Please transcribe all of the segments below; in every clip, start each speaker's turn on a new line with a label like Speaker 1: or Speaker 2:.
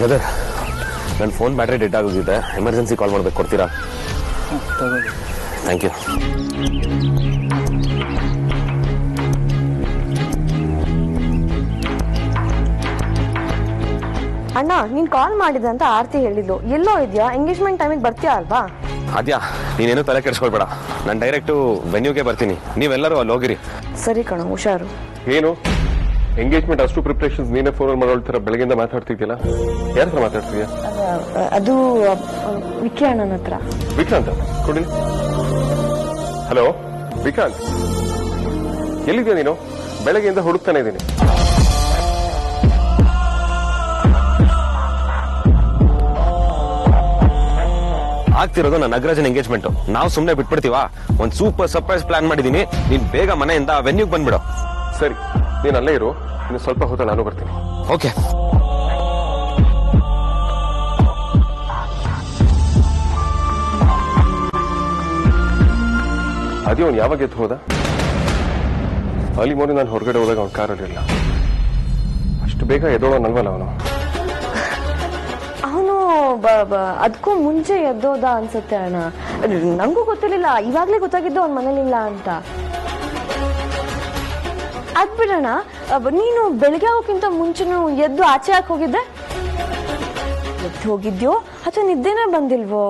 Speaker 1: Brother, ನನ್ನ phone battery dead ಆಗೋಗಿದೆ. Emergency call ಮಾಡ್ಬೇಕು, ಕೊಡ್ತೀರಾ? Thank you.
Speaker 2: ಅಣ್ಣ, ನೀನ್ ಕಾಲ್ ಮಾಡಿದೆ ಅಂತ ಆರ್ತಿ ಹೇಳಿದ್ಲು. ಎಲ್ಲೋ ಇದೆಯಾ? ಎಂಗೇಜ್ಮೆಂಟ್ ಟೈಮಿಗೆ ಬರ್ತೀಯಾ ಅಲ್ವಾ?
Speaker 1: ಅದ್ಯಾ, ನೀನೇನು ತಲೆ ಕೆಡಿಸ್ಕೊಳ್ಬೇಡ. ನಾನು ಡೈರೆಕ್ಟು ವೆನ್ಯೂಗೆ ಬರ್ತೀನಿ, ನೀವೆಲ್ಲರೂ ಅಲ್ಲಿ ಹೋಗಿರಿ.
Speaker 2: ಸರಿ ಕಣ, ಹುಷಾರು.
Speaker 3: ಏನು ಎಂಗೇಜ್ಮೆಂಟ್ ಅಷ್ಟು ಪ್ರಿಪರೇಷನ್ಸ್ ನೀನೇ ಫೋನಲ್ಲಿ ಮಾಡೋಳ್ತಾರ ಬೆಳಗ್ಗೆಯಿಂದ ಮಾತಾಡ್ತಿದ್ಯಲ್ಲ? ಯಾರ ಹತ್ರ ಮಾತಾಡ್ತೀಯ?
Speaker 2: ಅದು ವಿಕ್ಕಿ ಅಣ್ಣನ ಹತ್ರ.
Speaker 3: ವಿಕ್ರಾಂತ್ ಕೊಡಿ. ಹಲೋ ವಿಕ್ರಾಂತ್, ಎಲ್ಲಿದ್ಯಾ ನೀನು? ಬೆಳಗ್ಗೆಯಿಂದ ಹುಡುಕ್ತಾನೆ ಇದ್ದೀನಿ.
Speaker 1: ಆಗ್ತಿರೋದು ನನ್ನ ಅಗ್ರಜನ್ ಎಂಗೇಜ್ಮೆಂಟ್. ನಾವು ಸುಮ್ಮನೆ ಬಿಟ್ಬಿಡ್ತೀವಾ? ಒಂದು ಸೂಪರ್ ಸರ್ಪ್ರೈಸ್ ಪ್ಲಾನ್ ಮಾಡಿದೀನಿ. ನೀನ್ ಬೇಗ ಮನೆಯಿಂದ ವೆನ್ಯೂಗೆ ಬಂದ್ಬಿಡು.
Speaker 3: ಸರಿ, ನೀನ್ ಅಲ್ಲೇ ಇರು, ಇನ್ನು ಸ್ವಲ್ಪ ಹೊತ್ತ ನಾನು ಬರ್ತೀನಿ.
Speaker 1: ಓಕೆ.
Speaker 3: ಅದೇ ಅವ್ನು ಯಾವಾಗ ಎದ್ದು ಹೋದ? ಅಲ್ಲಿ ಮೊನ್ನೆ ನಾನು ಹೊರಗಡೆ ಹೋದಾಗ ಅವ್ನ ಕಾರಲ್ಲಿಲ್ಲ. ಅಷ್ಟು ಬೇಗ ಎದ್ದೋಳನಲ್ವಲ್ಲ ಅವನು?
Speaker 2: ಅವನು ಅದಕ್ಕೂ ಮುಂಚೆ ಎದ್ದೋದ ಅನ್ಸುತ್ತೆ ಅಣ್ಣ. ನಂಗೂ ಗೊತ್ತಿರ್ಲಿಲ್ಲ, ಇವಾಗ್ಲೇ ಗೊತ್ತಾಗಿದ್ದು ಅವ್ನ ಮನೇಲಿಲ್ಲ ಅಂತ. ಅದ್ಬಿಡೋಣ, ನೀನು ಬೆಳಿಗ್ಗೆ ಆಗೋಕ್ಕಿಂತ ಮುಂಚೆನು ಎದ್ದು ಆಚೆ ಹಾಕಿ ಹೋಗಿದ್ದೆ? ಎದ್ದು ಹೋಗಿದ್ಯೋ ಅಥವಾ ನಿದ್ದೆನೇ ಬಂದಿಲ್ವೋ?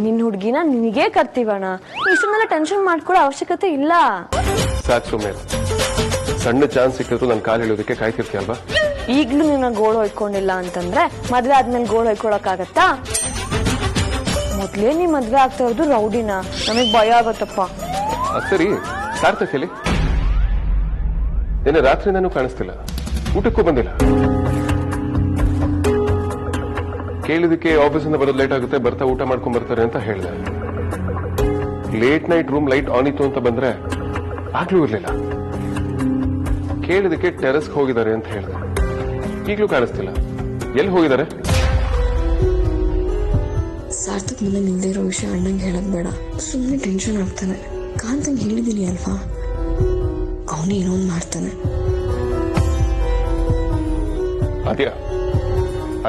Speaker 2: ನಿನ್ ಹುಡ್ಗಿನ ನಿನಗೇ ಕರ್ತೀವಣ್ಣ. ಇಷ್ಟನ್ನೆಲ್ಲ ಟೆನ್ಷನ್ ಮಾಡ್ಕೊಳ್ಳೋ ಅವಶ್ಯಕತೆ ಇಲ್ಲ.
Speaker 3: ಸಾಕು ಸುಮ್ಮನೆ. ಸಣ್ಣ ಚಾನ್ಸ್ ಸಿಕ್ಕಿದ್ರು ನನ್ನ ಕಾಲು ಇಳೋದಕ್ಕೆ ಕಾಯ್ತಿರ್ತೀಯಲ್ವಾ?
Speaker 2: ಈಗ್ಲೂ ನಿನ್ನ ಗೋಳು ಹೊಯ್ಕೊಂಡಿಲ್ಲ ಅಂತಂದ್ರೆ ಮದ್ವೆ ಆದ್ಮೇಲೆ ಗೋಳು ಹೊಯ್ಕೊಳಕ್ಕಾಗತ್ತಾ? ಮೊದ್ಲೇ ನೀ ಮದ್ವೆ ಆಗ್ತಾ ಇರೋದು ರೌಡಿನ, ನಮಗ್ ಭಯ ಆಗತ್ತಪ್ಪ.
Speaker 3: ಸರಿ, ಸಾರ್ಥಕಲಿ ನಿನ್ನೆ ರಾತ್ರಿ ನಾನು ಕಾಣಿಸ್ತಿಲ್ಲ, ಊಟಕ್ಕೂ ಬಂದಿಲ್ಲ. ಕೇಳಿದಕ್ಕೆ ಆಫೀಸಿಂದ ಬರೋದು ಲೇಟ್ ಆಗುತ್ತೆ, ಬರ್ತಾ ಊಟ ಮಾಡ್ಕೊಂಡ್ ಬರ್ತಾರೆ ಅಂತ ಹೇಳಿದೆ. Late night room light on ಇತ್ತು ಅಂತ ಬಂದ್ರೆ ಆಗ್ಲೂ ಇರ್ಲಿಲ್ಲ. ಕೇಳಿದಕ್ಕೆ ಟೆರೆಸ್ಗೆ ಹೋಗಿದ್ದಾರೆ ಅಂತ ಹೇಳಿದೆ, ಈಗ್ಲೂ ಕಾಣಿಸ್ತಿಲ್ಲ. ಎಲ್ಲಿ ಹೋಗಿದ್ದಾರೆ?
Speaker 4: ಸಾರ್ಥಕ್ ಮನೆ ನಿಂದೆ ಇರೋ ವಿಷಯ ಅಣ್ಣಂಗೆ ಹೇಳಕ್ ಬೇಡ, ಸುಮ್ಮನೆ ಟೆನ್ಷನ್ ಆಗ್ತಾನೆ. ಕಾಂತಂಗೆ ಹೇಳಿದೀನಿ ಅಲ್ವಾ, ಅವನೇ ಏನೊಂದು ಮಾಡ್ತಾನೆ.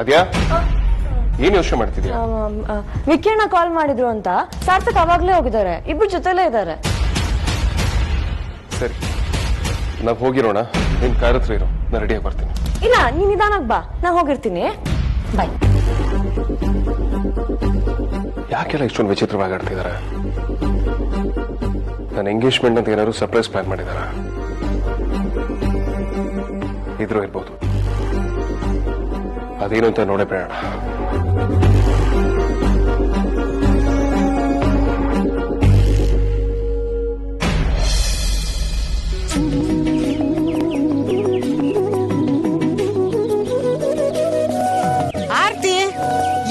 Speaker 3: ಅದ್ಯಾ ಏನ್ ಯೋಚನೆ ಮಾಡ್ತಿದ್ಯಾ?
Speaker 2: ವಿಕಿಯಣ್ಣ ಕಾಲ್ ಮಾಡಿದ್ರು ಅಂತ ಸಾರ್ಥಕ್ ಅವಾಗ್ಲೇ ಹೋಗಿದ್ದಾರೆ, ಇಬ್ರು ಜೊತೆಲೇ ಇದ್ದಾರೆ.
Speaker 3: ಸರಿ, ನಾವ್ ಹೋಗಿರೋಣ. ನಿನ್ ಕಾರ್ ಹತ್ರ ಇರೋ, ನಾ ರೆಡಿಯಾಗಿ ಬರ್ತೀನಿ.
Speaker 2: ಇಲ್ಲ, ನೀನ್ ನಿಧಾನಕ್ ಬಾ, ನಾ ಹೋಗಿರ್ತೀನಿ. ಬಾಯ್.
Speaker 3: ಯಾಕೆಲ್ಲ ಇಷ್ಟೊಂದು ವಿಚಿತ್ರವಾಗಿ ಆಡ್ತಿದಾರ? ನನ್ನ ಎಂಗೇಜ್ಮೆಂಟ್ ಅಂತ ಏನಾದ್ರು ಸರ್ಪ್ರೈಸ್ ಪ್ಲಾನ್ ಮಾಡಿದಾರ? ಇದ್ರೂ ಇರ್ಬೋದು. ಅದೇನು ಅಂತ ನೋಡೇ ಬೇಡ.
Speaker 5: ಆರ್ತಿ,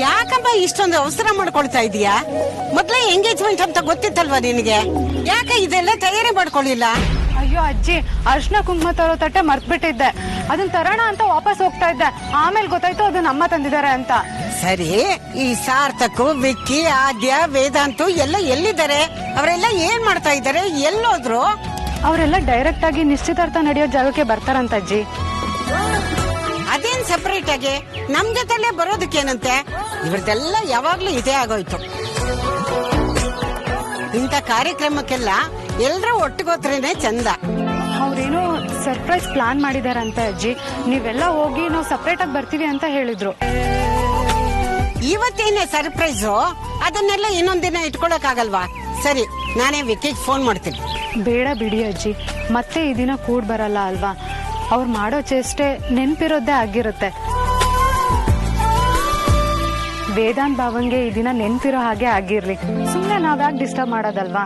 Speaker 5: ಯಾಕಮ್ಮ ಇಷ್ಟೊಂದು ಅವಸರ ಮಾಡ್ಕೊಳ್ತಾ ಇದೀಯಾ? ಮೊದ್ಲೇ ಎಂಗೇಜ್ಮೆಂಟ್ ಅಂತ ಗೊತ್ತಿತ್ತಲ್ವಾ ನಿನಗೆ? ಯಾಕೆ ಇದೆಲ್ಲ ತಯಾರಿ ಮಾಡ್ಕೊಳ್ಳಿಲ್ಲ?
Speaker 6: ಅಯ್ಯೋ ಅಜ್ಜಿ, ಅರ್ಶನ ಕುಂಕುಮ ತರೋ ತಟ್ಟೆ ಮರ್ತ್ಬಿಟ್ಟಿದ್ದೆ. ಅದನ್ನ ತರೋಣ ಅಂತ ವಾಪಸ್ ಹೋಗ್ತಾ ಇದ್ದೆ, ಆಮೇಲೆ ಗೊತ್ತಾಯ್ತು ಅದು ನಮ್ಮ ತಂದಿದ್ದಾರೆ ಅಂತ.
Speaker 5: ಸರಿ, ಈ ಸಾರ್ಥಕ್, ವಿಕ್ಕಿ, ಆದ್ಯ, ವೇದಾಂತು ಎಲ್ಲ ಎಲ್ಲಿದ್ದಾರೆ? ಅವರೆಲ್ಲ ಏನ್ ಮಾಡ್ತಾ ಇದ್ದಾರೆ? ಎಲ್ಲೋದ್ರು?
Speaker 6: ಅವರೆಲ್ಲ ಡೈರೆಕ್ಟ್ ಆಗಿ ನಿಶ್ಚಿತಾರ್ಥ ನಡೆಯೋ ಜಾಗಕ್ಕೆ ಬರ್ತಾರಂತ ಅಜ್ಜಿ.
Speaker 5: ಅದೇನ್ ಸೆಪರೇಟ್ ಆಗಿ ನಮ್ ಜೊತೆಲೆ ಬರೋದಕ್ಕೇನಂತೆ? ಇವ್ರದೆಲ್ಲ ಯಾವಾಗ್ಲೂ ಇದೇ ಆಗೋಯ್ತು. ಇಂಥ ಕಾರ್ಯಕ್ರಮಕ್ಕೆಲ್ಲ ಎಲ್ರೂ ಒಟ್ಟಿಗೋತ್ರೇನೆ ಚಂದ.
Speaker 6: ಅವ್ರೇನೋ ಸರ್ಪ್ರೈಸ್ ಪ್ಲಾನ್ ಮಾಡಿದಾರಂತೆ ಅಜ್ಜಿ. ನೀವೆಲ್ಲ ಹೋಗಿ ನಾವು ಸಪರೇಟ್ ಆಗಿ ಬರ್ತೀವಿ ಅಂತ ಹೇಳಿದ್ರು.
Speaker 5: ಇವತ್ತೇನೆ ಸರ್ಪ್ರೈಸು? ಅದನ್ನೆಲ್ಲ ಇನ್ನೊಂದಿನ ಇಟ್ಕೊಳಕ್ ಆಗಲ್ವಾ? ಸರಿ, ನಾನೇ ವಿಕ್ಕಿಗೆ ಫೋನ್ ಮಾಡ್ತೀನಿ.
Speaker 6: ಬೇಡ ಬಿಡಿ ಅಜ್ಜಿ, ಮತ್ತೆ ಈ ದಿನ ಕೂಡ್ ಬರಲ್ಲ ಅಲ್ವಾ? ಅವ್ರು ಮಾಡೋ ಚೇಷ್ಟೆ ನೆನ್ಪಿರೋದೇ ಆಗಿರುತ್ತೆ. ವೇದಾಂತ್ ಭಾವಂಗೆ ಈ ದಿನ ನೆನ್ಪಿರೋ ಹಾಗೆ ಆಗಿರ್ಲಿ, ಸುಮ್ಮನೆ ನಾವ್ಯಾಕೆ ಡಿಸ್ಟರ್ಬ್ ಮಾಡೋದಲ್ವಾ?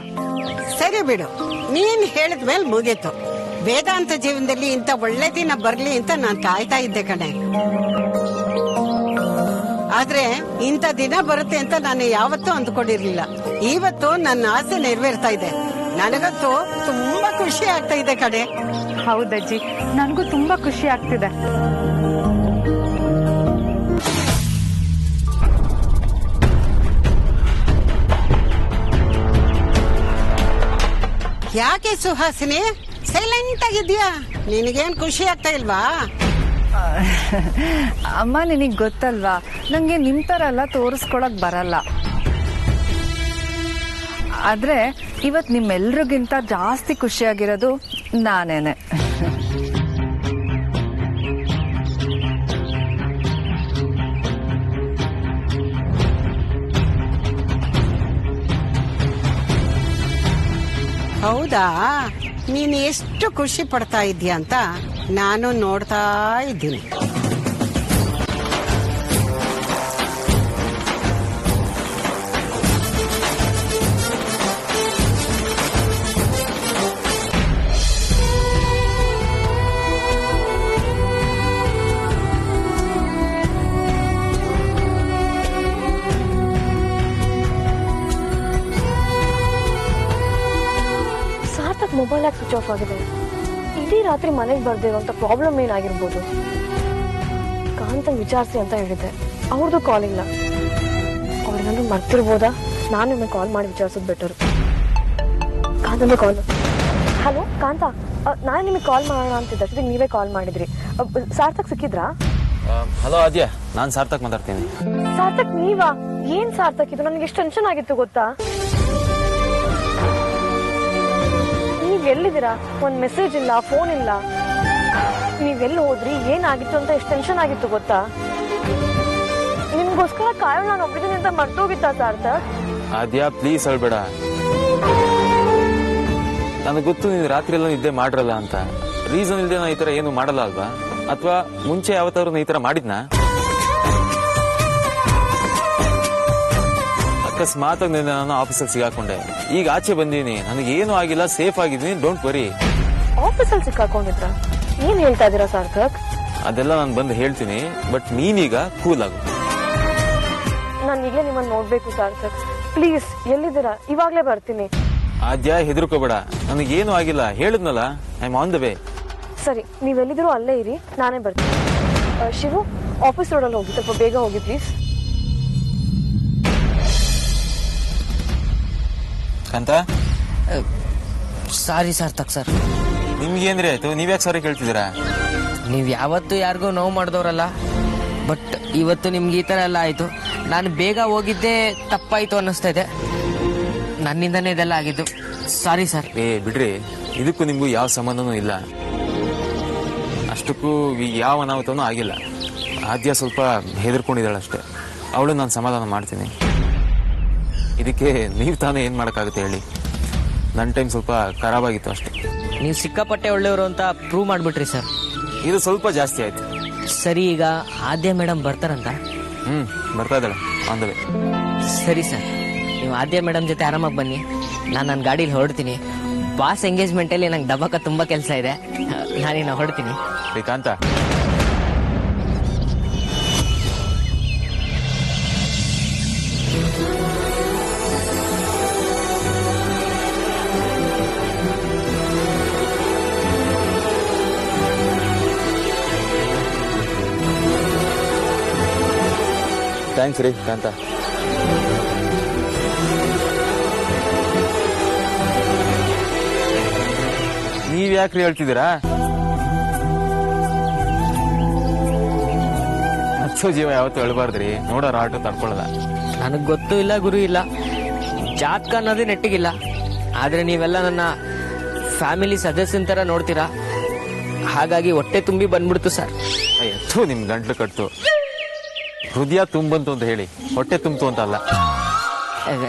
Speaker 5: ಸರಿ ಬಿಡು, ನೀನ್ ಹೇಳಿದ್ಮೇಲೆ ಮುಗೀತು. ವೇದಾಂತ ಜೀವನದಲ್ಲಿ ಇಂಥ ಒಳ್ಳೆ ದಿನ ಬರ್ಲಿ ಅಂತ ನಾನ್ ಕಾಯ್ತಾ ಇದ್ದೆ ಕಣೆ. ಆದ್ರೆ ಇಂಥ ದಿನ ಬರುತ್ತೆ ಅಂತ ನಾನು ಯಾವತ್ತೂ ಅಂದ್ಕೊಂಡಿರ್ಲಿಲ್ಲ. ಇವತ್ತು ನನ್ನ ಆಸೆ ನೆರವೇರ್ತಾ ಇದೆ. ನನಗಂತೂ ತುಂಬಾ ಖುಷಿ ಆಗ್ತಾ ಇದೆ ಕಣೆ.
Speaker 6: ಹೌದಜ್ಜಿ, ನನಗೂ ತುಂಬಾ ಖುಷಿ ಆಗ್ತಿದೆ.
Speaker 5: ಯಾಕೆ ಸುಹಾಸಿನಿ ಸೈಲೆಂಟ್ ಆಗಿದ್ಯಾ? ನಿನಗೇನ್ ಖುಷಿ ಆಗ್ತಾ ಇಲ್ವಾ?
Speaker 6: ಅಮ್ಮ ನಿನಗೆ ಗೊತ್ತಲ್ವಾ, ನಂಗೆ ನಿಮ್ ತರ ಎಲ್ಲ ತೋರಿಸ್ಕೊಳಕ್ ಬರಲ್ಲ. ಆದ್ರೆ ಇವತ್ ನಿಮ್ಮೆಲ್ರಿಗಿಂತ ಜಾಸ್ತಿ ಖುಷಿಯಾಗಿರೋದು ನಾನೇನೆ.
Speaker 5: ಹೌದಾ, ನೀನ್ ಎಷ್ಟು ಖುಷಿ ಪಡ್ತಾ ಇದೀಯ ಅಂತ ನಾನು ನೋಡ್ತಾ ಇದ್ದೀನಿ.
Speaker 2: ಸಾರ್ಥಕ್ ಮೊಬೈಲ್ ಯಾಕೆ ಸ್ವಿಚ್ ಆಫ್ ಆಗಿದೆ? ಇಡೀ ರಾತ್ರಿ ಮನೆಗೆ ಬರ್ದಿರೋಂಥ ಪ್ರಾಬ್ಲಮ್ ಏನಾಗಿರ್ಬೋದು? ಕಾಂತಂಗ್ ವಿಚಾರಿಸಿ ಅಂತ ಹೇಳಿದ್ದೆ, ಅವ್ರದ್ದು ಕಾಲ್ ಇಲ್ಲ. ಅವ್ರನ್ನಾದ್ರೂ ಮರ್ತಿರ್ಬೋದಾ? ನಾನು ನಿಮಗೆ ಕಾಲ್ ಮಾಡಿ ವಿಚಾರಿಸೋದು ಬೆಟರ್. ಕಾಂತಂದು ಕಾಲ್. ಹಲೋ ಕಾಂತ, ನಾನು ನಿಮಗೆ ಕಾಲ್ ಮಾಡೋಣ ಅಂತಿದ್ದೆ, ಜೊತೆಗೆ ನೀವೇ ಕಾಲ್ ಮಾಡಿದ್ರಿ. ಸಾರ್ಥಕ್ ಸಿಕ್ಕಿದ್ರಾ?
Speaker 1: ಹಲೋ ಆದ್ಯ, ನಾನ್ ಸಾರ್ಥಕ್ ಮಾತಾಡ್ತೀನಿ.
Speaker 2: ಸಾರ್ಥಕ್ ನೀವಾ? ಏನ್ ಸಾರ್ಥಕ್ ಇದು? ನನಗೆ ಎಷ್ಟು ಟೆನ್ಷನ್ ಆಗಿತ್ತು ಗೊತ್ತಾ? ನೀವ್ ಎಲ್ಲಿದ್ದೀರಾ? ಒಂದ್ ಮೆಸೇಜ್ ಇಲ್ಲ, ಫೋನ್ ಇಲ್ಲ. ನೀವೆಲ್ಲಿ ಹೋದ್ರಿ? ಏನಾಗಿತ್ತು ಅಂತ ಎಷ್ಟು ಟೆನ್ಷನ್ ಆಗಿತ್ತು ಗೊತ್ತಾ? ನಿಮ್ಗೋಸ್ಕರ ಕಾಯೋಣ ನಾನು ಒಬ್ಬಿದ್ದೀನಿ ಅಂತ ಮರ್ತೋಗಿತ್ತಾ ಸಾರ್ಥಕ್?
Speaker 1: ಆದ್ಯ ಪ್ಲೀಸ್ ಹೇಳ್ಬೇಡ. ನನಗೆ ಗೊತ್ತು ನೀನು ರಾತ್ರಿ ಎಲ್ಲ ನಿದ್ದೆ ಮಾಡ್ರಲ್ಲ ಅಂತ. ರೀಸನ್ ಇಲ್ಲದೆ ನಾನು ಈ ತರ ಏನು ಮಾಡಲ್ಲ ಅಲ್ವಾ? ಅಥವಾ ಮುಂಚೆ ಯಾವತ್ತಾದ್ರು ಈ ತರ ಮಾಡಿದ್ನಾ? ಅಕಸ್ಮಾತ್ ನಾನು ಆಫೀಸಲ್ಲಿ ಸಿಗಾಕೊಂಡೆ. ಈಗ ಆಚೆ ಬಂದೀನಿ, ನನಗೇನು ಆಗಿಲ್ಲ, ಸೇಫ್ ಆಗಿದ್ದೀನಿ, ಡೋಂಟ್ ವರಿ.
Speaker 2: ಆಫೀಸಲ್ಲಿ ಸಿಕ್ಕಾಕೊಂಡಿದ್ರ? ಏನ್ ಹೇಳ್ತಾ ಇದೀರಾ ಸಾರ್ಥಕ್?
Speaker 1: ಅದೆಲ್ಲ ನಾನು ಬಂದು ಹೇಳ್ತೀನಿ, ಬಟ್ ನೀನೀಗ ಕೂಲ್ ಆಗು.
Speaker 2: ನಾನು ಈಗಲೇ ನಿಮ್ಮನ್ನ ನೋಡ್ಬೇಕು ಸಾರ್ಥಕ್. ಪ್ಲೀಸ್, ಎಲ್ಲಿದ್ದೀರಾ? ಇವಾಗ್ಲೇ ಬರ್ತೀನಿ.
Speaker 1: ಆದ್ಯ ಹೆದರ್ಕೋಬೇಡ, ನನಗೇನು ಆಗಿಲ್ಲ, ಹೇಳಿದ್ನಲ್ಲ, I am on the way.
Speaker 2: ಸರಿ, ನೀವೆಲ್ಲಿದ್ದೀರೋ ಅಲ್ಲೇ ಇರಿ, ನಾನೇ ಬರ್ತೀನಿ. ಶಿವು, ಆಫೀಸ್ ರೋಡಲ್ಲಿ ಹೋಗಿ, ಸ್ವಲ್ಪ ಬೇಗ ಹೋಗಿ please.
Speaker 1: Kantha,
Speaker 7: sorry Sarthak sir.
Speaker 1: ನಿಮ್ಗೇನ್ರಿ ಆಯ್ತು? ನೀವ್ಯಾಕೆ ಸಾರಿ ಕೇಳ್ತಿದ್ದೀರಾ?
Speaker 7: ನೀವು ಯಾವತ್ತೂ ಯಾರಿಗೂ ನೋವು ಮಾಡಿದವರಲ್ಲ, ಬಟ್ ಇವತ್ತು ನಿಮ್ಗೆ ಈ ಥರ ಎಲ್ಲ ಆಯಿತು. ನಾನು ಬೇಗ ಹೋಗಿದ್ದೆ ತಪ್ಪಾಯಿತು ಅನ್ನಿಸ್ತಾ ಇದೆ. ನನ್ನಿಂದನೇ ಇದೆಲ್ಲ ಆಗಿದ್ದು. Sorry sir.
Speaker 1: ಬಿಡ್ರಿ, ಇದಕ್ಕೂ ನಿಮ್ಗೂ ಯಾವ ಸಂಬಂಧನೂ ಇಲ್ಲ. ಅಷ್ಟಕ್ಕೂ ಯಾವ ಅನಾಹುತನೂ ಆಗಿಲ್ಲ. ಆದ್ಯ ಸ್ವಲ್ಪ ಹೆದರ್ಕೊಂಡಿದ್ದಾಳಷ್ಟೇ. ಅವಳು ನಾನು ಸಮಾಧಾನ ಮಾಡ್ತೀನಿ. ಇದಕ್ಕೆ ನೀವು ತಾನೇ ಏನು ಮಾಡೋಕ್ಕಾಗುತ್ತೆ ಹೇಳಿ? ನನ್ನ ಟೈಮ್ ಸ್ವಲ್ಪ ಖರಾಬ್ ಆಗಿತ್ತು ಅಷ್ಟೇ.
Speaker 7: ನೀವು ಸಿಕ್ಕಾಪಟ್ಟೆ ಒಳ್ಳೆಯವರು ಅಂತ ಪ್ರೂವ್ ಮಾಡಿಬಿಟ್ರಿ ಸರ್.
Speaker 1: ಇದು ಸ್ವಲ್ಪ ಜಾಸ್ತಿ ಆಯ್ತು.
Speaker 7: ಸರಿ, ಈಗ ಆದ್ಯ ಮೇಡಮ್ ಬರ್ತಾರಂತ?
Speaker 1: ಬರ್ತಾ ಇದ್ದಾಳೆ, ಆನ್ ದ ವೇ.
Speaker 7: ಸರಿ ಸರ್, ನೀವು ಆದ್ಯ ಮೇಡಮ್ ಜೊತೆ ಆರಾಮಾಗಿ ಬನ್ನಿ. ನಾನು ನನ್ನ ಗಾಡೀಲಿ ಹೊರಡ್ತೀನಿ. ಬಾಸ್ ಎಂಗೇಜ್ಮೆಂಟಲ್ಲಿ ನಂಗೆ ದಬಾಕ ತುಂಬ ಕೆಲಸ ಇದೆ. ನಾನಿನ್ನು ಹೊರಡ್ತೀನಿ.
Speaker 1: ಶ್ರೀಕಾಂತ, ಥ್ಯಾಂಕ್ಸ್ ರೀ ಕಾಂತ. ನೀವ್ ಯಾಕ್ರಿ ಹೇಳ್ತಿದ್ದೀರಾ? ಹಚ್ಚೋ ಜೀವ ಯಾವತ್ತೂ ಹೇಳ್ಬಾರ್ದ್ರಿ, ನೋಡೋರ ಆಟೋ ತಡ್ಕೊಳ್ಳಲ್ಲ.
Speaker 7: ನನಗೆ ಗೊತ್ತೂ ಇಲ್ಲ, ಗುರು ಇಲ್ಲ, ಜಾತಕ ಅನ್ನೋದೇ ನೆಟ್ಟಿಗಿಲ್ಲ. ಆದರೆ ನೀವೆಲ್ಲ ನನ್ನ ಫ್ಯಾಮಿಲಿ ಸದಸ್ಯನ ಥರ ನೋಡ್ತೀರಾ, ಹಾಗಾಗಿ ಹೊಟ್ಟೆ ತುಂಬಿ ಬಂದ್ಬಿಡ್ತು ಸರ್.
Speaker 1: ಅಯ್ಯೋ, ನಿಮ್ ಗಂಟ್ಲು ಕಟ್ಟು. ಹೃದಯ ತುಂಬಂತು ಅಂತ ಹೇಳಿ, ಹೊಟ್ಟೆ ತುಂಬಿತು ಅಂತ ಅಲ್ಲ.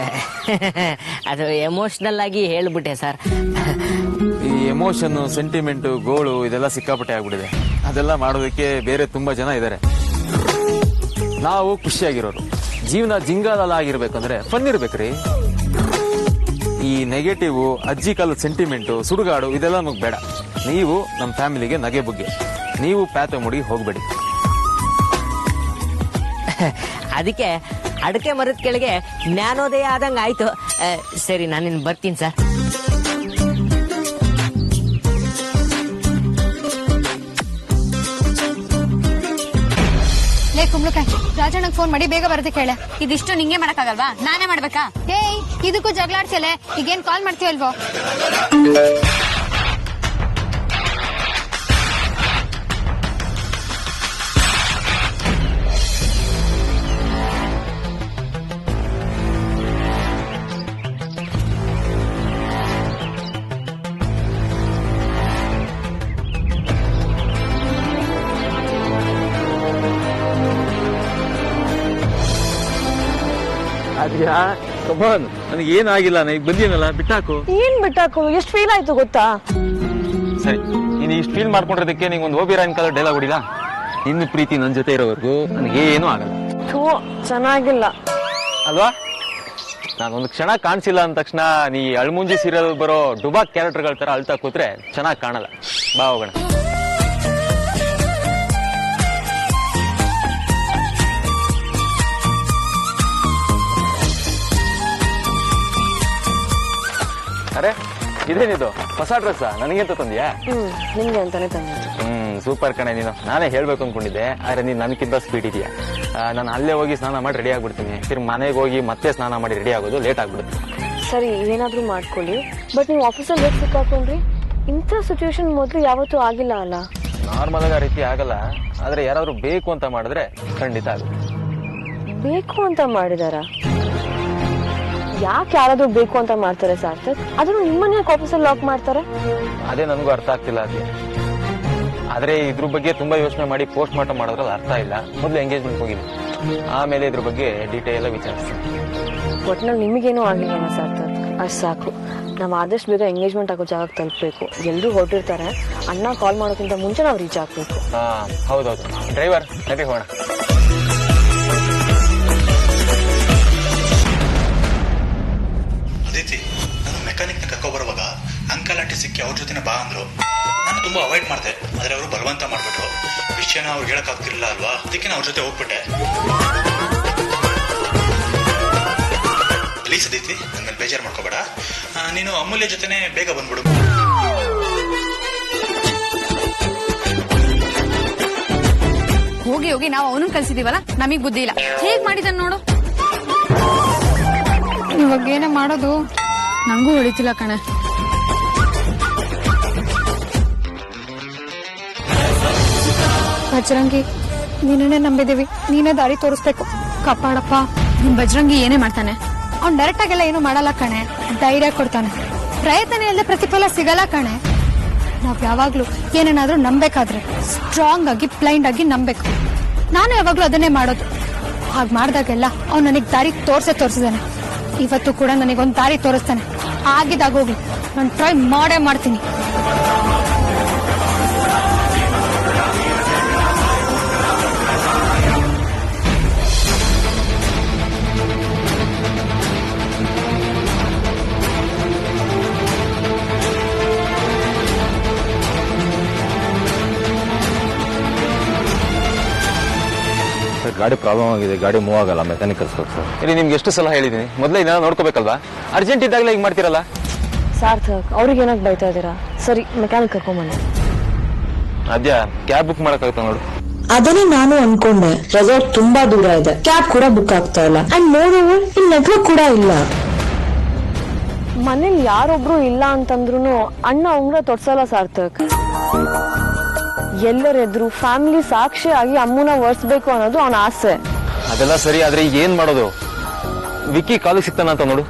Speaker 7: ಅದು ಎಮೋಷನಲ್ ಆಗಿ ಹೇಳ್ಬಿಟ್ಟೆ ಸರ್.
Speaker 1: ಈ ಎಮೋಷನ್, ಸೆಂಟಿಮೆಂಟ್, ಗೋಳು ಇದೆಲ್ಲ ಸಿಕ್ಕಾಪಟ್ಟೆ ಆಗ್ಬಿಟ್ಟಿದೆ. ಅದೆಲ್ಲ ಮಾಡೋದಕ್ಕೆ ಬೇರೆ ತುಂಬಾ ಜನ ಇದ್ದಾರೆ. ನಾವು ಖುಷಿಯಾಗಿರೋರು. ಜೀವನ ಜಿಂಗಾಲಲ್ಲ ಆಗಿರ್ಬೇಕಂದ್ರೆ ಫನ್ ಇರ್ಬೇಕ್ರಿ. ಈ ನೆಗೆಟಿವ್, ಅಜ್ಜಿ ಕಾಲದ ಸೆಂಟಿಮೆಂಟು, ಸುಡುಗಾಡು ಇದೆಲ್ಲ ನಮಗ್ ಬೇಡ. ನೀವು ನಮ್ಮ ಫ್ಯಾಮಿಲಿಗೆ ನಗೆ ಬುಗ್ಗೆ. ನೀವು ಪ್ಯಾತ ಮುಡಿ ಹೋಗ್ಬೇಡಿ.
Speaker 7: ಅದಕ್ಕೆ ಅಡಕೆ ಮರದ ಕೆಳಗೆ ಜ್ಞಾನೋದಯ ಆದಂಗ ಆಯ್ತು. ಸರಿ, ನಾನಿನ್ ಬರ್ತೀನಿ ಸರ್.
Speaker 8: ಲೇ ಕುಂಬ್ಳಕಾಯ್, ರಾಜಣ್ಣಂಗ್ ಫೋನ್ ಮಾಡಿ ಬೇಗ ಬರೋದಕ್ಕೆ ಹೇಳ. ಇದಿಷ್ಟು ನಿಂಗೆ ಮಾಡಕ್ಕಾಗಲ್ವಾ? ನಾನೇ ಮಾಡ್ಬೇಕಾ? ಏಯ್, ಇದಕ್ಕೂ ಜಗಳಾಡ್ಸಲೆ. ಈಗೇನ್ ಕಾಲ್ ಮಾಡ್ತೀವಲ್ವೋ?
Speaker 1: ಆದ್ಯಾ ಕಮಾನ್, ನನಗೆ ಏನಾಗಿಲ್ಲ, ನನಗೆ ಬಂದಿನಲ್ಲ, ಬಿಟ್ಟಾಕು.
Speaker 2: ಏನ್ ಬಿಟ್ಟಾಕೋದು? ಎಷ್ಟ್ ಫೀಲ್ ಆಯ್ತು ಗೊತ್ತಾ?
Speaker 1: ಸರಿ, ನೀನು ಇಷ್ಟು ಫೀಲ್ ಮಾಡ್ಕೊಂಡಿರೋದಕ್ಕೆ ನಿಂಗೆ ಒಂದು ಓಬಿರಾಯನ್ ಕಾಲ ಡೈಲಾಗ್ ಹೊಡಿಲ್ಲ. ನಿನ್ನ ಪ್ರೀತಿ ನನ್ನ ಜೊತೆ ಇರೋವರೆಗೂ ನನಗೇನೂ ಆಗಲ್ಲ.
Speaker 2: ಥೂ, ಚೆನ್ನಾಗಿಲ್ಲ
Speaker 1: ಅಲ್ವಾ? ನಾನೊಂದು ಕ್ಷಣ ಕಾಣಿಸಿಲ್ಲ ಅಂದ ತಕ್ಷಣ ನೀ ಅಳ್ಮುಂಜಿ ಸೀರಿಯಲ್ ಬರೋ ಡುಬಾಕ್ ಕ್ಯಾರೆಕ್ಟರ್ಗಳ ತರ ಅಳ್ತಾ ಕೂತ್ರೆ ಚೆನ್ನಾಗಿ ಕಾಣಲ್ಲ. ಬಾ ಹೋಗೋಣ. ಅರೆ, ಇದೇನಿದು ಹೊಸ ಡ್ರೆಸ್? ನನಗೆಂತ ತಂದ್ಯಾ?
Speaker 2: ನಿಮ್ಗೆ ಅಂತಾನೆ ತಂದಿದ್ದು.
Speaker 1: ಸೂಪರ್ ಕಣೆ ನೀನು. ನಾನೇ ಹೇಳ್ಬೇಕು ಅನ್ಕೊಂಡಿದ್ದೆ, ಆದ್ರೆ ನೀನ್ ನನ್ಕಿಂತ ಸ್ಪೀಡ್ ಇದೆಯಾ. ನಾನು ಅಲ್ಲೇ ಹೋಗಿ ಸ್ನಾನ ಮಾಡಿ ರೆಡಿ ಆಗ್ಬಿಡ್ತೀನಿ, ತಿರ್ಗಿ ಮನೆಗೆ ಹೋಗಿ ಮತ್ತೆ ಸ್ನಾನ ಮಾಡಿ ರೆಡಿ ಆಗೋದು ಲೇಟ್ ಆಗ್ಬಿಡುತ್ತೆ.
Speaker 2: ಸರಿ, ಏನಾದ್ರೂ ಮಾಡ್ಕೊಳ್ಳಿ, ಬಟ್ ನೀವು ಆಫೀಸಲ್ಲಿ ಹೇಗೆ ಸಿಕ್ಕಾಕೊಂಡ್ರಿ? ಇಂಥ ಸಿಚುವೇಶನ್ ಮೊದಲು ಯಾವತ್ತೂ ಆಗಿಲ್ಲ ಅಲ್ಲ?
Speaker 1: ನಾರ್ಮಲ್ ಆಗಿ ಆ ರೀತಿ ಆಗಲ್ಲ, ಆದ್ರೆ ಯಾರಾದ್ರೂ ಬೇಕು ಅಂತ ಮಾಡಿದ್ರೆ ಖಂಡಿತ ಆಗುತ್ತೆ.
Speaker 2: ಬೇಕು ಅಂತ ಮಾಡಿದಾರ? ಯಾಕೆ ಯಾರಾದ್ರೂ ಬೇಕು ಅಂತ ಮಾಡ್ತಾರೆ ಸಾರ್ಥಕ್? ಅದನ್ನು ನಿಮ್ಮನ್ನ ಯಾಕೆ ಆಫೀಸಲ್ಲಿ ಲಾಕ್ ಮಾಡ್ತಾರೆ?
Speaker 1: ಅದೇ ನನಗೂ ಅರ್ಥ ಆಗ್ತಿಲ್ಲ ಅದೇ. ಆದ್ರೆ ಇದ್ರ ಬಗ್ಗೆ ತುಂಬಾ ಯೋಚನೆ ಮಾಡಿ ಪೋಸ್ಟ್ ಮಾರ್ಟಮ್ ಮಾಡೋದ್ರಲ್ಲಿ ಅರ್ಥ ಇಲ್ಲ. ಮೊದಲು ಎಂಗೇಜ್ಮೆಂಟ್ ಹೋಗಿದ್ದೆ, ಆಮೇಲೆ ಇದ್ರ ಬಗ್ಗೆ ಡೀಟೇಲ್ ಎಲ್ಲ ವಿಚಾರಿಸ್ತೀನಿ.
Speaker 2: ಒಟ್ನಲ್ಲಿ ನಿಮಗೇನೂ ಆಗಿಲ್ಲ ಸಾರ್ಥಕ್, ಅಷ್ಟು ಸಾಕು. ನಾವು ಆದಷ್ಟು ಬೇಗ ಎಂಗೇಜ್ಮೆಂಟ್ ಆಗೋ ಜಾಗಕ್ಕೆ ತಲುಪಬೇಕು. ಎಲ್ಲರೂ ಹೊರಟಿರ್ತಾರೆ, ಅಣ್ಣ ಕಾಲ್ ಮಾಡೋಕ್ಕಿಂತ ಮುಂಚೆ ನಾವು ರೀಚ್ ಆಗ್ಬೇಕು.
Speaker 1: ಹಾ, ಹೌದೌದು. ಡ್ರೈವರ್, ನಡಿ ಹೋಗೋಣ.
Speaker 9: ಅದಿತಿ, ನಾನು ಮೆಕ್ಯಾನಿಕ್ನ ಕರ್ಕೊಬರುವಾಗ ಅಂಕಲ್ ಆಂಟಿ ಸಿಕ್ಕಿ ಅವ್ರ ಜೊತೆನೆ ಬಾ ಅಂದ್ರು. ನಾನು ತುಂಬಾ ಅವಾಯ್ಡ್ ಮಾಡಿದೆ, ಆದ್ರೆ ಅವರು ಬಲವಂತ ಮಾಡ್ಬಿಟ್ರು. ವಿಷಯನ ಅವ್ರಿಗೆ ಹೇಳಕ್ಕಾಗ್ತಿರ್ಲಿಲ್ಲ ಅಲ್ವಾ, ಅದಕ್ಕೆ ನಾನು ಅವ್ರ ಜೊತೆ ಹೋಗ್ಬಿಟ್ಟೆ. ಪ್ಲೀಸ್ ಅದಿತಿ, ನನ್ನ ಮೇಲೆ ಬೇಜಾರು ಮಾಡ್ಕೋಬೇಡ. ನೀನು ಅಮೂಲ್ಯ ಜೊತೆನೆ ಬೇಗ ಬಂದ್ಬಿಡು.
Speaker 8: ಹೋಗಿ ಹೋಗಿ ನಾವು ಅವನನ್ನ ಕಲ್ಸಿದೀವಲ್ಲ, ನಮಗ್ ಬುದ್ಧಿ ಇಲ್ಲ. ಹೇಗ್ ಮಾಡಿದನ್ ನೋಡು.
Speaker 6: ಇವಾಗ ಏನೇ ಮಾಡೋದು ನಂಗೂ ಹೊಳಿತಿಲ್ಲ ಕಣೆ. ಬಜರಂಗಿ, ನೀನೇ ನಂಬಿದೀವಿ, ನೀನೇ ದಾರಿ ತೋರಿಸ್ಬೇಕು, ಕಾಪಾಡಪ್ಪ.
Speaker 8: ನಿಮ್ ಬಜರಂಗಿ ಏನೇ ಮಾಡ್ತಾನೆ?
Speaker 6: ಅವ್ನ್ ಡೈರೆಕ್ಟ್ ಆಗೆಲ್ಲ ಏನು ಮಾಡಲ್ಲ ಕಣೆ, ಧೈರ್ಯ ಕೊಡ್ತಾನೆ. ಪ್ರಯತ್ನ ಇಲ್ಲದೆ ಪ್ರತಿಫಲ ಸಿಗಲ್ಲ ಕಣೆ. ನಾವ್ ಯಾವಾಗ್ಲೂ ಏನೇನಾದ್ರೂ ನಂಬೇಕಾದ್ರೆ ಸ್ಟ್ರಾಂಗ್ ಆಗಿ ಬ್ಲೈಂಡ್ ಆಗಿ ನಂಬೇಕು. ನಾನು ಯಾವಾಗ್ಲೂ ಅದನ್ನೇ ಮಾಡೋದು. ಹಾಗ್ ಮಾಡ್ದಾಗೆಲ್ಲ ಅವ್ನು ನನಗ್ ದಾರಿ ತೋರ್ಸಿದಾನೆ. ಇವತ್ತು ಕೂಡ ನನಗೊಂದ್ ದಾರಿ ತೋರಿಸ್ತಾನೆ. ಆಗಿದಾಗೋಗ್ಲಿ, ನಾನು ಟ್ರೈ ಮಾಡೇ ಮಾಡ್ತೀನಿ.
Speaker 1: ಗಾಡಿ ಪ್ರಾಬ್ಲಮ್ ಆಗಿದೆ, ಗಾಡಿ ಮೂವ್ ಆಗಲ್ಲ, ಮೆಕ್ಯಾನಿಕ್ ಕರ್ಸ್ಬೇಕು ಸರ್. ಇಲ್ಲಿ ನಿಮ್ಗೆ ಎಷ್ಟು ಸಲ ಹೇಳಿದೀನಿ, ಮೊದಲೇ ಇದನ್ನ ನೋಡ್ಕೋಬೇಕಲ್ವಾ? ಅರ್ಜೆಂಟ್ ಇದ್ದಾಗಲೇ ಹಿಂಗ್ ಮಾಡ್ತಿರಲ್ಲ.
Speaker 2: ಸಾರ್ಥಕ್, ಅವ್ರಿಗೆ ಏನಕ್ಕೆ ಬೈತಾ ಇದ್ದೀರಾ? ಸರಿ, ಮೆಕ್ಯಾನಿಕ್ ಕರ್ಕೊಂಬನ್ನಿ.
Speaker 1: ಅದ್ಯಾ, ಕ್ಯಾಬ್ ಬುಕ್ ಮಾಡಕ್ಕಾಗತ್ತ ನೋಡು.
Speaker 4: ಅದನ್ನೇ ನಾನು ಅನ್ಕೊಂಡೆ. ರೆಸಾರ್ಟ್ ತುಂಬಾ ದೂರ ಇದೆ, ಕ್ಯಾಬ್ ಕೂಡ ಬುಕ್ ಆಗ್ತಾ ಇಲ್ಲ. ಅಂಡ್ ಮೋರ್ ಓವರ್ ಇಲ್ಲಿ ನೆಟ್ವರ್ಕ್ ಕೂಡ ಇಲ್ಲ.
Speaker 2: ಮನೇಲಿ ಯಾರೊಬ್ರು ಇಲ್ಲ ಅಂತಂದ್ರು ಅಣ್ಣ ಉಂಗ್ರ ತೊಡ್ಸಲ್ಲ ಸಾರ್ಥಕ್. ಎಲ್ಲರೆದ್ರು ಫ್ಯಾಮಿಲಿ ಸಾಕ್ಷಿಯಾಗಿ ಅಮ್ಮನ ಒರ್ಸ್ಬೇಕು ಅನ್ನೋದು ಅವನ ಆಸೆ.
Speaker 1: ಅದೆಲ್ಲ ಸರಿ, ಆದ್ರೆ ಈಗ ಏನ್ ಮಾಡೋದು? ವಿಕ್ಕಿ ಕಾಲಿಗೆ ಸಿಗ್ತಾನಂತ ನೋಡು.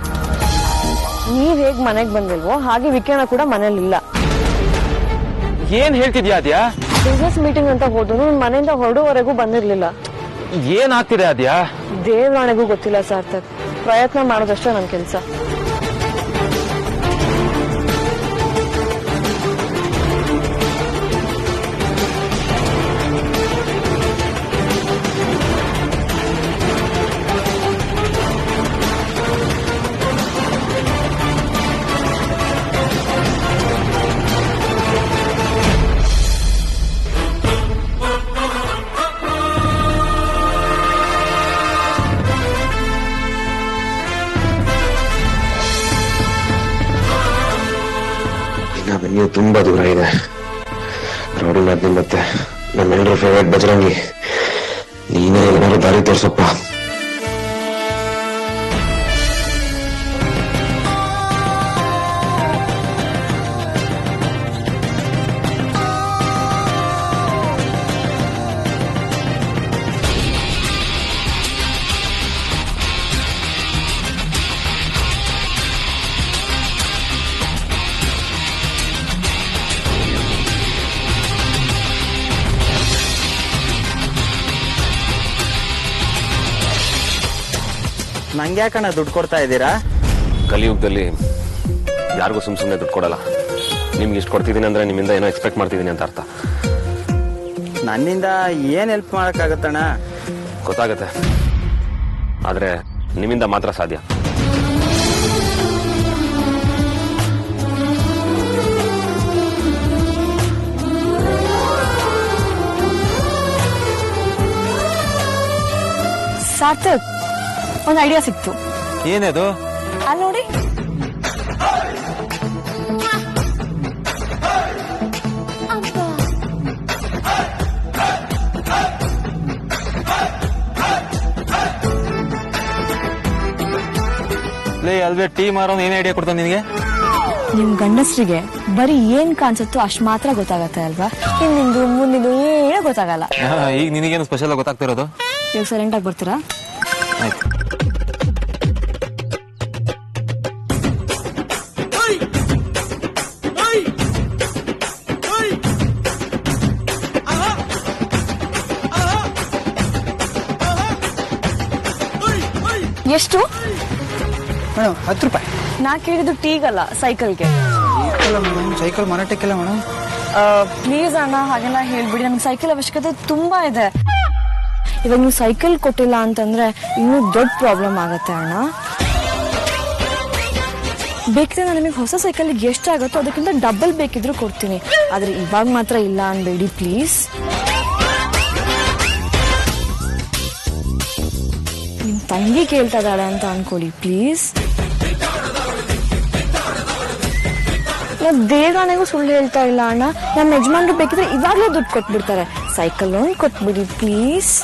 Speaker 2: ನೀವ್ ಹೇಗ್ ಮನೆಗ್ ಬಂದಿಲ್ವೋ ಹಾಗೆ ವಿಕಿರಣ ಕೂಡ ಮನೇಲಿಲ್ಲ.
Speaker 1: ಏನ್ ಹೇಳ್ತಿದ್ಯಾ ಅದ್ಯಾ?
Speaker 2: ಬಿಸ್ನೆಸ್ ಮೀಟಿಂಗ್ ಅಂತ ಹೋದ್ರು ಮನೆಯಿಂದ ಹೊರಡುವವರೆಗೂ ಬಂದಿರ್ಲಿಲ್ಲ.
Speaker 1: ಏನ್ ಆಗ್ತಿದೆ ಅದ್ಯಾ?
Speaker 2: ದೇವ್ರಾಣೆಗೂ ಗೊತ್ತಿಲ್ಲ ಸಾರ್ಥಕ್. ಪ್ರಯತ್ನ ಮಾಡೋದಷ್ಟೇ ನನ್ ಕೆಲ್ಸ.
Speaker 10: ವೆನ್ಯೂ ತುಂಬಾ ದೂರ ಇದೆ. ರೌಡಿ ಮಾಡ್ತೀನಿ ಮತ್ತೆ ನಮ್ಮೆಲ್ಲರ ಫೇವರೇಟ್ ಬಜರಂಗಿ, ನೀನೇ ಏನಾದ್ರು ದಾರಿ ತೋರ್ಸಪ್ಪ.
Speaker 11: ನಂಗೆ ಯಾಕಣ್ಣ ದುಡ್ಡು ಕೊಡ್ತಾ ಇದ್ದೀರಾ?
Speaker 10: ಕಲಿಯುಗದಲ್ಲಿ ಯಾರಿಗೂ ಸುಮ್ಮನೆ ದುಡ್ಡು ಕೊಡಲ್ಲ. ನಿಮ್ಗೆ ಇಷ್ಟು ಕೊಡ್ತಿದ್ದೀನಿ ಅಂದ್ರೆ ನಿಮ್ಮಿಂದ ಏನೋ ಎಕ್ಸ್ಪೆಕ್ಟ್ ಮಾಡ್ತಿದ್ದೀನಿ ಅಂತ ಅರ್ಥ.
Speaker 11: ನನ್ನಿಂದ ಏನ್ ಹೆಲ್ಪ್ ಮಾಡಕ್ಕಾಗತ್ತಣ್ಣ?
Speaker 10: ಗೊತ್ತಾಗತ್ತೆ, ಆದ್ರೆ ನಿಮ್ಮಿಂದ ಮಾತ್ರ ಸಾಧ್ಯ.
Speaker 2: ಸಾರ್ಥಕ್, ಒಂದು ಐಡಿಯಾ ಸಿಕ್ತು.
Speaker 1: ಏನದು?
Speaker 2: ಅಲ್ಲಿ ನೋಡಿ.
Speaker 1: ಅಲ್ವೇ ಟೀ ಮಾರೋನ್ ಏನ್ ಐಡಿಯಾ ಕೊಡ್ತಾನೆ ನಿನಗೆ?
Speaker 2: ನಿಮ್ ಗಂಡಸ್ರಿಗೆ ಬರೀ ಏನ್ ಕಾಣಿಸುತ್ತೋ ಅಷ್ಟು ಮಾತ್ರ ಗೊತ್ತಾಗತ್ತೆ ಅಲ್ವಾ? ಹಿಂದಿಂದು ಮುಂದಿಂದು ಏನೂ ಗೊತ್ತಾಗಲ್ಲ.
Speaker 1: ಈಗ ನಿನಗೇನು ಸ್ಪೆಷಲ್ ಗೊತ್ತಾಗ್ತಿರೋದು?
Speaker 2: ಇವಾಗ ಸೈಲೆಂಟ್ ಆಗಿ ಬರ್ತೀರಾ?
Speaker 1: ಆಯ್ತು.
Speaker 2: ಎಷ್ಟು?
Speaker 11: ಮೇಡಮ್ 10 ರೂಪಾಯಿ.
Speaker 2: ನಾ ಕೇಳಿದ್ದು ಟೀಗಲ್ಲ, ಸೈಕಲ್ಗೆ.
Speaker 11: ಸೈಕಲ್ ಮಾರಾಟಕ್ಕೆಲ್ಲ ಮೇಡಮ್.
Speaker 2: ಪ್ಲೀಸ್ ಅಣ್ಣ, ಹಾಗೆಲ್ಲ ಹೇಳ್ಬಿಡಿ. ನಮ್ಗೆ ಸೈಕಲ್ ಅವಶ್ಯಕತೆ ತುಂಬಾ ಇದೆ. ಇವಾಗ ನೀವು ಸೈಕಲ್ ಕೊಟ್ಟಿಲ್ಲ ಅಂತಂದ್ರೆ ಇನ್ನೂ ದೊಡ್ಡ ಪ್ರಾಬ್ಲಮ್ ಆಗತ್ತೆ ಅಣ್ಣ. ಬೇಕಿದ್ರೆ ನಾನು ನಿಮಗೆ ಹೊಸ ಸೈಕಲ್ಗೆ ಎಷ್ಟಾಗುತ್ತೋ ಅದಕ್ಕಿಂತ ಡಬಲ್ ಬೇಕಿದ್ರು ಕೊಡ್ತೀನಿ. ಆದ್ರೆ ಇವಾಗ ಮಾತ್ರ ಇಲ್ಲ ಅನ್ಬೇಡಿ ಪ್ಲೀಸ್. ನಿಮ್ ತಂಗಿ ಕೇಳ್ತಾ ಇದ್ದಾಳೆ ಅಂತ ಅನ್ಕೊಳ್ಳಿ ಪ್ಲೀಸ್. ನಾವು ದೇವರಾನೆಗೂ ಸುಳ್ಳು ಹೇಳ್ತಾ ಇಲ್ಲ ಅಣ್ಣ. ನಮ್ಮ ಯಜಮಾನ್ರು ಬೇಕಿದ್ರೆ ಇವಾಗಲೇ ದುಡ್ಡು ಕೊಟ್ಬಿಡ್ತಾರೆ. ಸೈಕಲ್ ಲೋನ್ ಕೊಟ್ಬಿಡಿ ಪ್ಲೀಸ್.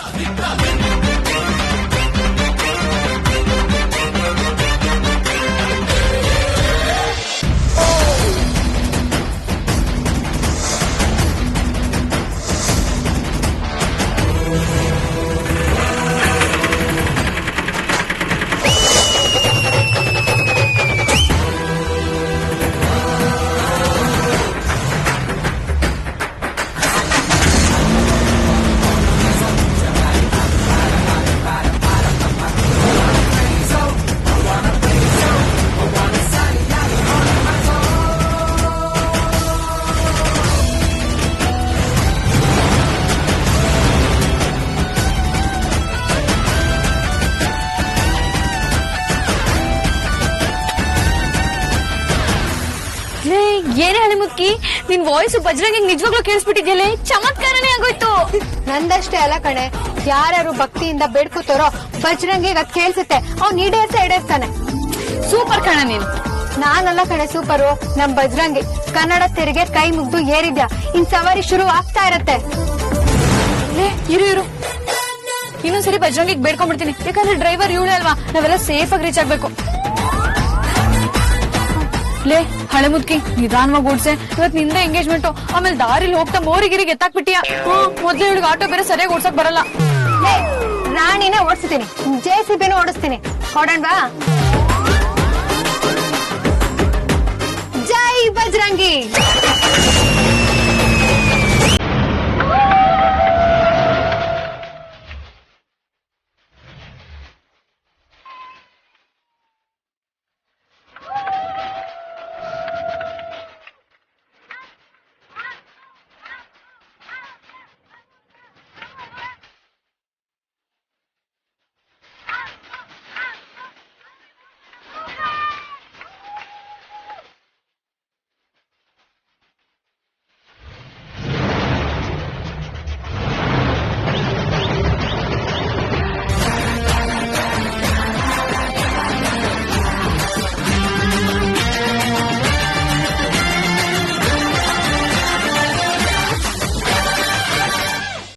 Speaker 2: ಏನೇ ಹಳಿಮುಕ್ಕಿ, ನಿನ್ ವಾಯ್ಸ್ ಬಜರಂಗಿ ನಿಜವಾಗ್ಲೂ ಕೇಳಿಸ್ಬಿಟ್ಟಿದ್ಯಲ್ಲ, ಚಮತ್ಕಾರನೇ ಆಗೋಯ್ತು.
Speaker 8: ನಂದಷ್ಟೇ ಅಲ್ಲ ಕಣೆ, ಯಾರ್ಯಾರು ಭಕ್ತಿಯಿಂದ ಬೇಡ್ಕೋತಾರೋ ಬಜರಂಗಿಗೆ ಅದ್ ಕೇಳ್ಸುತ್ತೆ. ಅವ್ನ್ ಈಡೇರ್ತಾನೆ.
Speaker 2: ಸೂಪರ್ ಕಣ ನೀನ್.
Speaker 8: ನಾನಲ್ಲ ಕಣೆ ಸೂಪರು, ನಮ್ ಬಜರಂಗಿ. ಕನ್ನಡ ತೆರಿಗೆ ಕೈ ಮುಗ್ದು ಏರಿದ್ಯಾ, ಇನ್ ಸವಾರಿ ಶುರು ಆಗ್ತಾ ಇರತ್ತೆ.
Speaker 2: ಇರು ಇನ್ನೊಂದ್ಸರಿ ಬಜರಂಗಿಗೆ ಬೇಡ್ಕೊಂಡ್ಬಿಡ್ತೀನಿ. ಯಾಕಂದ್ರೆ ಡ್ರೈವರ್ ಇವಳೇ ಅಲ್ವಾ, ನಾವೆಲ್ಲ ಸೇಫ್ ಆಗಿ ರೀಚ್ ಆಗ್ಬೇಕು. ಲೇ ಹಳೆ ಮುದ್ಕಿ, ನಿಧಾನವಾಗಿ ಓಡ್ಸೆ. ಇವತ್ ನಿಂದ ಎಂಗೇಜ್ಮೆಂಟ್, ಆಮೇಲೆ ದಾರಿಲಿ ಹೋಗ್ತಾ ಮೋರಿಗಿರಿಗೆ ಎತ್ತಾಕ್ಬಿಟ್ಟಿಯಾ. ಮೊದ್ಲು ಇವಳಿಗೆ ಆಟೋ ಬೇರೆ ಸರಿಯಾಗಿ ಓಡ್ಸಕ್ ಬರಲ್ಲ.
Speaker 8: ರಾಣಿನೇ ಓಡಿಸ್ತೀನಿ, JCBನೂ ಓಡಿಸ್ತೀನಿ. ಹೊಡೋಣವಾ? ಜೈ ಬಜರಂಗಿ.